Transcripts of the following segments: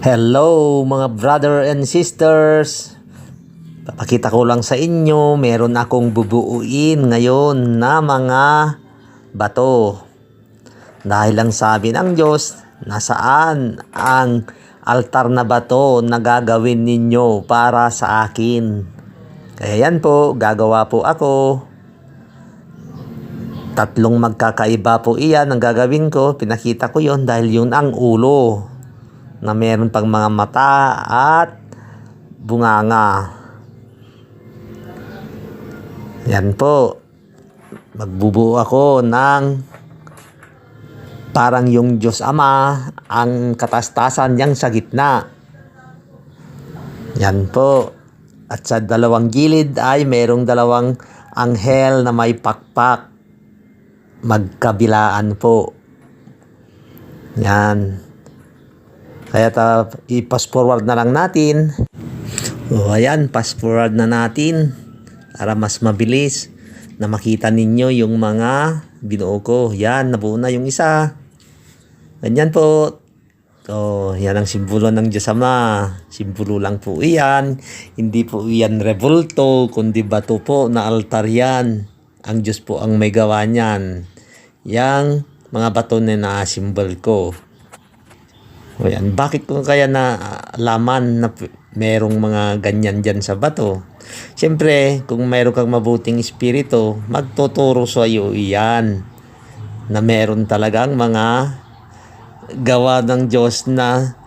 Hello mga brother and sisters. Papakita ko lang sa inyo, meron akong bubuuin ngayon na mga bato. Dahil lang sabi ng Diyos, nasaan ang altar na bato na gagawin ninyo para sa akin. Kaya yan po, gagawa po ako. Tatlong magkakaiba po iyan ang gagawin ko. Pinakita ko yon dahil yun ang ulo na meron pang mga mata at bunganga. Yan po. Magbubuo ako ng parang yung Diyos Ama, ang katastasan niyang sa gitna. Yan po. At sa dalawang gilid ay merong dalawang anghel na may pakpak. Magkabilaan po. Yan. Kaya i-fast forward na lang natin. Ayan, fast forward na natin para mas mabilis na makita ninyo yung mga binuo ko. Yan, nabuo na yung isa. Ganyan po. Yan ang simbolo ng Diyos Ama. Simbolo lang po iyan. Hindi po iyan rebulto, kundi bato po na altar yan. Ang Diyos po ang may gawa niyan. Yang mga bato na na-simbol ko. O yan, bakit ko kaya na laman na merong mga ganyan dyan sa bato? Siyempre, kung mayroon kang mabuting espiritu, magtuturo sa iyo iyan na meron talagang mga gawa ng Diyos na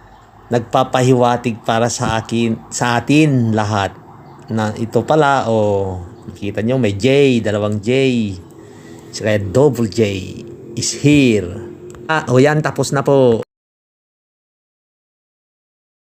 nagpapahiwatig para sa atin lahat. Na ito pala, nakita nyo may J, dalawang J. Kaya double J is here. Yan, tapos na po.